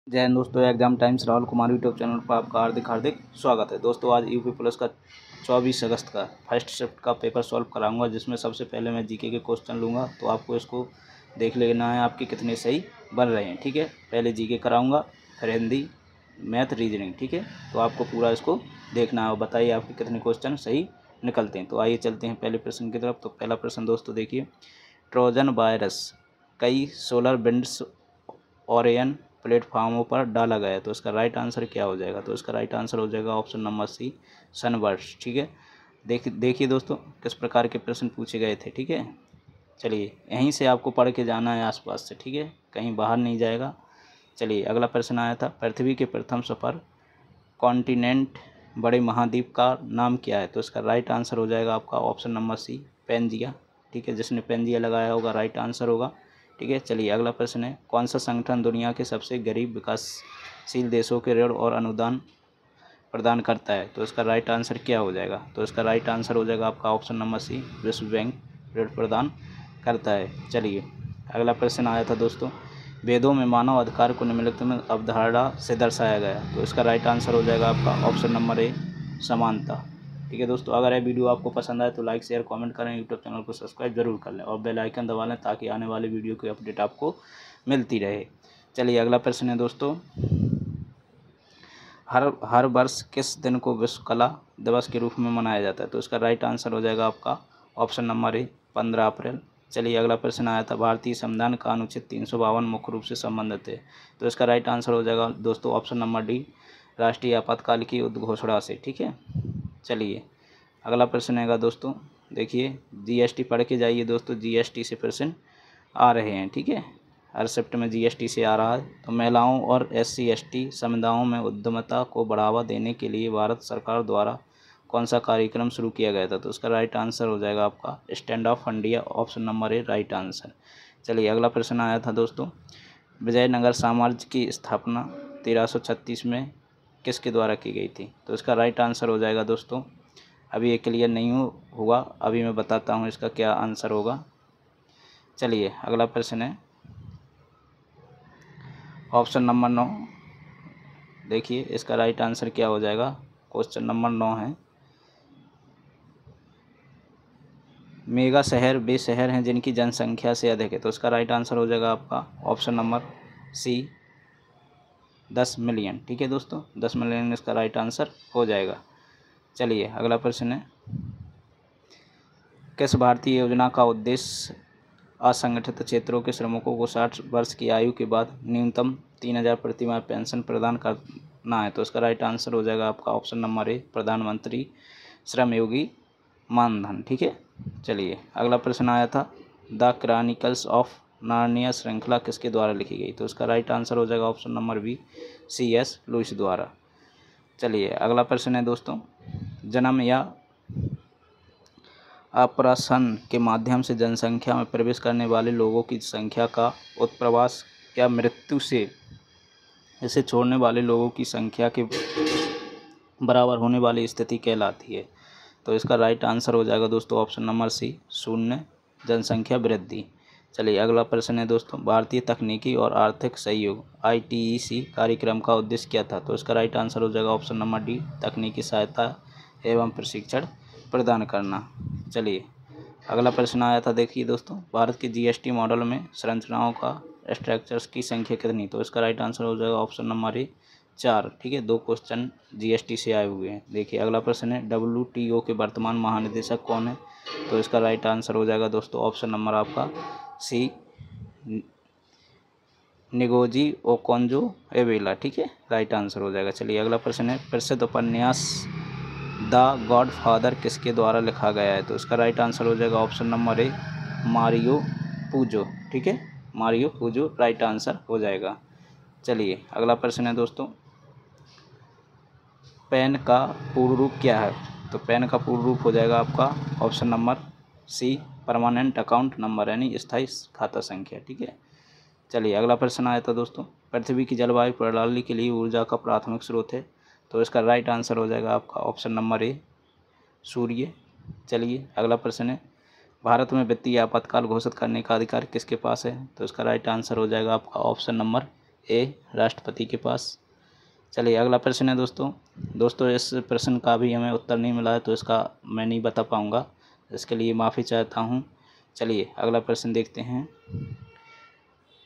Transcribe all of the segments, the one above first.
जय हिंद दोस्तों। Exam times Rahul Kumar YouTube channel पर आपका हार्दिक हार्दिक स्वागत है। दोस्तों आज यूपी पुलिस का 24 अगस्त का फर्स्ट शिफ्ट का पेपर सॉल्व कराऊंगा, जिसमें सबसे पहले मैं जीके के क्वेश्चन लूँगा। तो आपको इसको देख लेना है आपके कितने सही बन रहे हैं। ठीक है, पहले जीके कराऊँगा, फिर हिंदी, मैथ, रीजनिंग। ठीक है, तो आपको पूरा इसको देखना है और बताइए आपके कितने क्वेश्चन सही निकलते हैं। तो आइए चलते हैं पहले प्रश्न की तरफ। तो पहला प्रश्न दोस्तों देखिए, ट्रोजन वायरस कई सोलर विंड्स ओरियन प्लेटफार्मों पर डाला गया है। तो इसका राइट आंसर क्या हो जाएगा? तो इसका राइट आंसर हो जाएगा ऑप्शन नंबर सी, सनबर्स्ट। ठीक है, देखिए दोस्तों किस प्रकार के प्रश्न पूछे गए थे। ठीक है, चलिए यहीं से आपको पढ़ के जाना है आसपास से। ठीक है, कहीं बाहर नहीं जाएगा। चलिए अगला प्रश्न आया था, पृथ्वी के प्रथम सफर कॉन्टिनेंट बड़े महाद्वीप का नाम क्या है? तो इसका राइट आंसर हो जाएगा आपका ऑप्शन नंबर सी, पेंजिया। ठीक है, जिसने पेंजिया लगाया होगा राइट आंसर होगा। ठीक है, चलिए अगला प्रश्न है, कौन सा संगठन दुनिया के सबसे गरीब विकासशील देशों के ऋण और अनुदान प्रदान करता है? तो इसका राइट आंसर क्या हो जाएगा? तो इसका राइट आंसर हो जाएगा आपका ऑप्शन नंबर सी, विश्व बैंक ऋण प्रदान करता है। चलिए अगला प्रश्न आया था दोस्तों, वेदों में मानव अधिकार को निम्नलिखित अवधारणा से दर्शाया गया। तो इसका राइट आंसर हो जाएगा आपका ऑप्शन नंबर ए, समानता। ठीक है दोस्तों, अगर यह वीडियो आपको पसंद आए तो लाइक शेयर कमेंट करें, यूट्यूब चैनल को सब्सक्राइब जरूर कर लें और बेल आइकन दबा लें ताकि आने वाले वीडियो की अपडेट आपको मिलती रहे। चलिए अगला प्रश्न है दोस्तों, हर वर्ष किस दिन को विश्व कला दिवस के रूप में मनाया जाता है? तो इसका राइट आंसर हो जाएगा आपका ऑप्शन नंबर ए, 15 अप्रैल। चलिए अगला प्रश्न आया था, भारतीय संविधान का अनुच्छेद 352 मुख्य रूप से संबंधित है। तो इसका राइट आंसर हो जाएगा दोस्तों ऑप्शन नंबर डी, राष्ट्रीय आपातकाल की उद्घोषणा से। ठीक है, चलिए अगला प्रश्न आएगा दोस्तों, देखिए जीएसटी पढ़ के जाइए दोस्तों, जीएसटी से प्रश्न आ रहे हैं। ठीक है, हर शिफ्ट में जीएसटी से आ रहा है। तो महिलाओं और एससी एसटी समुदायों में उद्यमिता को बढ़ावा देने के लिए भारत सरकार द्वारा कौन सा कार्यक्रम शुरू किया गया था? तो उसका राइट आंसर हो जाएगा आपका stand up India, option number ए राइट आंसर। चलिए अगला प्रश्न आया था दोस्तों, विजयनगर साम्राज्य की स्थापना 1336 में किसके द्वारा की गई थी? तो इसका राइट आंसर हो जाएगा दोस्तों, अभी ये क्लियर नहीं हुआ, अभी मैं बताता हूँ इसका क्या आंसर होगा। चलिए अगला प्रश्न है ऑप्शन नंबर 9। देखिए इसका राइट आंसर क्या हो जाएगा? क्वेश्चन नंबर 9 है, मेगा शहर वे शहर हैं जिनकी जनसंख्या से अधिक है। तो इसका राइट आंसर हो जाएगा आपका ऑप्शन नंबर सी, 10 मिलियन। ठीक है दोस्तों, 10 मिलियन इसका राइट आंसर हो जाएगा। चलिए अगला प्रश्न है, किस भारतीय योजना का उद्देश्य असंगठित क्षेत्रों के श्रमिकों को 60 वर्ष की आयु के बाद न्यूनतम 3000 प्रति माह पेंशन प्रदान करना है? तो इसका राइट आंसर हो जाएगा आपका ऑप्शन नंबर ए, प्रधानमंत्री श्रमयोगी मानधन। ठीक है, चलिए अगला प्रश्न आया था, द क्रॉनिकल्स ऑफ नार्निया श्रृंखला किसके द्वारा लिखी गई? तो इसका राइट आंसर हो जाएगा option number B, C.S. Louis द्वारा। चलिए अगला प्रश्न है दोस्तों, जन्म या आप्रसन के माध्यम से जनसंख्या में प्रवेश करने वाले लोगों की संख्या का उत्प्रवास क्या मृत्यु से इसे छोड़ने वाले लोगों की संख्या के बराबर होने वाली स्थिति कहलाती है? तो इसका राइट आंसर हो जाएगा दोस्तों ऑप्शन नंबर सी, शून्य जनसंख्या वृद्धि। चलिए अगला प्रश्न है दोस्तों, भारतीय तकनीकी और आर्थिक सहयोग ITEC कार्यक्रम का उद्देश्य क्या था? तो इसका राइट आंसर हो जाएगा ऑप्शन नंबर डी, तकनीकी सहायता एवं प्रशिक्षण प्रदान करना। चलिए अगला प्रश्न आया था, देखिए दोस्तों, भारत के GST मॉडल में संरचनाओं का स्ट्रक्चर्स की संख्या कितनी? तो इसका राइट आंसर हो जाएगा ऑप्शन नंबर ए, 4। ठीक है, 2 क्वेश्चन GST से आए हुए हैं। देखिए अगला प्रश्न है, WTO के वर्तमान महानिदेशक कौन है? तो इसका राइट आंसर हो जाएगा दोस्तों ऑप्शन नंबर आपका सी, निगोजी ओकोंजो एवेला। ठीक है, राइट आंसर हो जाएगा। चलिए अगला प्रश्न है, प्रसिद्ध उपन्यास द गॉड फादर किसके द्वारा लिखा गया है? तो इसका राइट आंसर हो जाएगा option number A, Mario Puzo. ठीक है, मारियो पूजो राइट आंसर हो जाएगा। चलिए अगला प्रश्न है दोस्तों, पैन का पूर्ण रूप क्या है? तो पैन का पूर्ण रूप हो जाएगा आपका option number C, permanent account number, यानी स्थायी खाता संख्या। ठीक है, चलिए अगला प्रश्न आया था दोस्तों, पृथ्वी की जलवायु प्रणाली के लिए ऊर्जा का प्राथमिक स्रोत है? तो इसका राइट आंसर हो जाएगा आपका ऑप्शन नंबर ए, सूर्य। चलिए अगला प्रश्न है, भारत में वित्तीय आपातकाल घोषित करने का अधिकार किसके पास है? तो इसका राइट आंसर हो जाएगा आपका ऑप्शन नंबर ए राष्ट्रपति के पास। चलिए अगला प्रश्न है दोस्तों इस प्रश्न का भी हमें उत्तर नहीं मिला है, तो इसका मैं नहीं बता पाऊँगा, इसके लिए माफ़ी चाहता हूँ। चलिए अगला प्रश्न देखते हैं।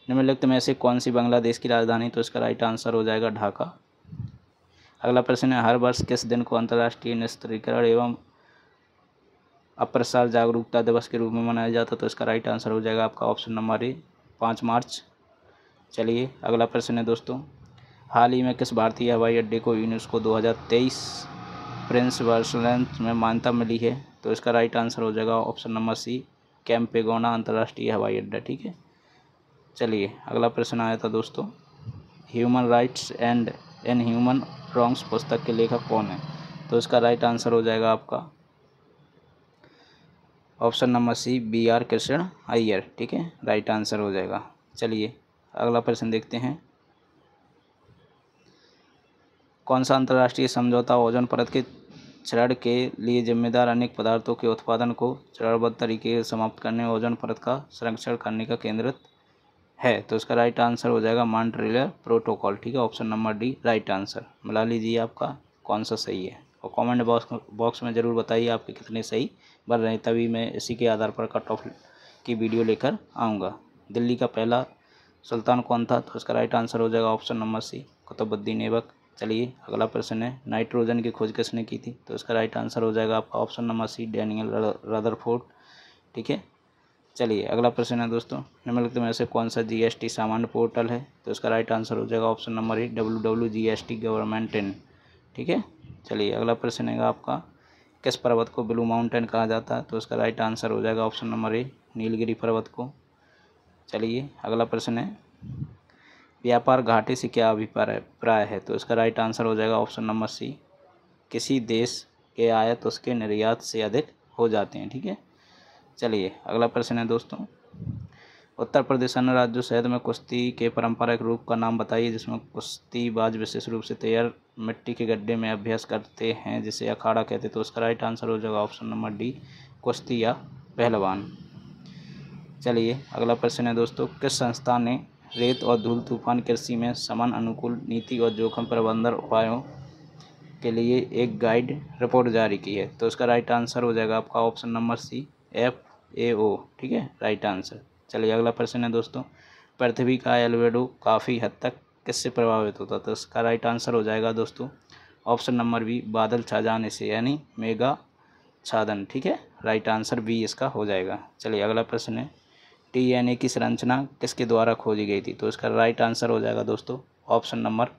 निम्नलिखित में से कौन सी बांग्लादेश की राजधानी, तो इसका राइट आंसर हो जाएगा ढाका। अगला प्रश्न है, हर वर्ष किस दिन को अंतर्राष्ट्रीय निस्तारीकरण एवं अप्रसार जागरूकता दिवस के रूप में मनाया जाता है, तो इसका राइट आंसर हो जाएगा आपका ऑप्शन नंबर ए 5 मार्च। चलिए अगला प्रश्न है दोस्तों, हाल ही में किस भारतीय हवाई अड्डे को यूनेस्को 2023 प्रिंस वाल्सलैंड में मान्यता मिली है, तो इसका राइट आंसर हो जाएगा ऑप्शन नंबर सी कैंपेगोना अंतर्राष्ट्रीय हवाई अड्डा। ठीक है। चलिए अगला प्रश्न आया था दोस्तों, human rights and in human wrongs पुस्तक के लेखक कौन है, तो इसका राइट आंसर हो जाएगा आपका option number C BR Krishna Iyer. ठीक है, राइट आंसर हो जाएगा। चलिए अगला प्रश्न देखते हैं, कौन सा अंतर्राष्ट्रीय समझौता ओजोन परत के क्षरण के लिए जिम्मेदार अनेक पदार्थों के उत्पादन को चरणबद्ध तरीके से समाप्त करने और ओजोन परत का संरक्षण करने का केंद्रित है, तो इसका राइट आंसर हो जाएगा मॉन्ट्रियल प्रोटोकॉल। ठीक है, option number D right answer. मिला लीजिए आपका कौन सा सही है, और कमेंट बॉक्स में ज़रूर बताइए आपके कितने सही बन रहे हैं, तभी मैं इसी के आधार पर कट ऑफ की वीडियो लेकर आऊँगा। दिल्ली का पहला सुल्तान कौन था, तो इसका राइट आंसर हो जाएगा option number C Qutubuddin Aibak. चलिए अगला प्रश्न है, नाइट्रोजन की खोज किसने की थी, तो इसका राइट आंसर हो जाएगा आपका option number C Daniel Rutherford. ठीक है। चलिए अगला प्रश्न है दोस्तों, निम्नलिखित में से कौन सा GST सामान्य पोर्टल है, तो इसका राइट आंसर हो जाएगा option number A WWGST government in. ठीक है। चलिए अगला प्रश्न है आपका, किस पर्वत को ब्लू माउंटेन कहा जाता है, तो इसका राइट आंसर हो जाएगा ऑप्शन नंबर ए नीलगिरी पर्वत को। चलिए अगला प्रश्न है, व्यापार घाटे से क्या अभिप्राय है, तो इसका राइट आंसर हो जाएगा ऑप्शन नंबर सी किसी देश के आयात उसके निर्यात से अधिक हो जाते हैं। ठीक है। चलिए अगला प्रश्न है दोस्तों, उत्तर प्रदेश अन्य राज्यों सहित में कुश्ती के पारंपरिक रूप का नाम बताइए जिसमें कुश्तीबाज विशेष रूप से तैयार मिट्टी के गड्ढे में अभ्यास करते हैं जिसे अखाड़ा कहते हैं, तो उसका राइट आंसर हो जाएगा ऑप्शन नंबर डी कुश्ती या पहलवान। चलिए अगला प्रश्न है दोस्तों, किस संस्था ने रेत और धूल तूफान कृषि में समान अनुकूल नीति और जोखिम प्रबंधन उपायों के लिए एक गाइड रिपोर्ट जारी की है, तो इसका राइट आंसर हो जाएगा आपका ऑप्शन नंबर सी FAO। ठीक है, राइट आंसर। चलिए अगला प्रश्न है दोस्तों, पृथ्वी का एल्बेडो काफ़ी हद तक किससे प्रभावित होता है, तो इसका राइट आंसर हो जाएगा दोस्तों ऑप्शन नंबर बी बादल छा जाने से, यानी मेगा छादन। ठीक है, राइट आंसर बी इसका हो जाएगा। चलिए अगला प्रश्न है, DNA की संरचना किसके द्वारा खोजी गई थी, तो इसका राइट आंसर हो जाएगा दोस्तों ऑप्शन नंबर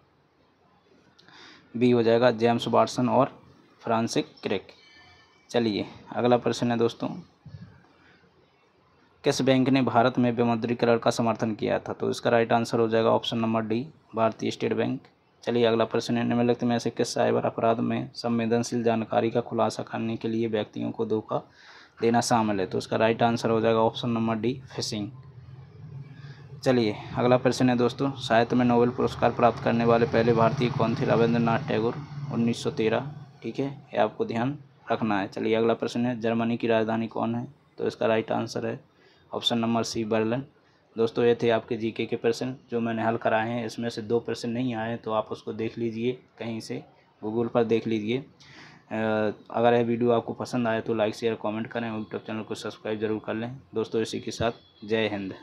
बी हो जाएगा जेम्स वाटसन और फ्रांसिस क्रिक। चलिए अगला प्रश्न है दोस्तों, किस बैंक ने भारत में विमुद्रीकरण का समर्थन किया था, तो इसका राइट आंसर हो जाएगा ऑप्शन नंबर डी भारतीय स्टेट बैंक। चलिए अगला प्रश्न है, निम्नलिखित में से किस साइबर अपराध में संवेदनशील जानकारी का खुलासा करने के लिए व्यक्तियों को धोखा देना शामिल है, तो उसका राइट आंसर हो जाएगा ऑप्शन नंबर डी फिशिंग। चलिए अगला प्रश्न है दोस्तों, साहित्य में नोबेल पुरस्कार प्राप्त करने वाले पहले भारतीय कौन थे, रविंद्रनाथ टैगोर 1913। ठीक है, ये आपको ध्यान रखना है। चलिए अगला प्रश्न है, जर्मनी की राजधानी कौन है, तो इसका राइट आंसर है ऑप्शन नंबर सी बर्लिन। दोस्तों ये थे आपके GK के प्रश्न जो मैंने हल कराए हैं, इसमें से 2 प्रश्न नहीं आए तो आप उसको देख लीजिए, कहीं से गूगल पर देख लीजिए। अगर यह वीडियो आपको पसंद आए तो लाइक शेयर कमेंट करें और यूट्यूब चैनल को सब्सक्राइब जरूर कर लें। दोस्तों इसी के साथ जय हिंद।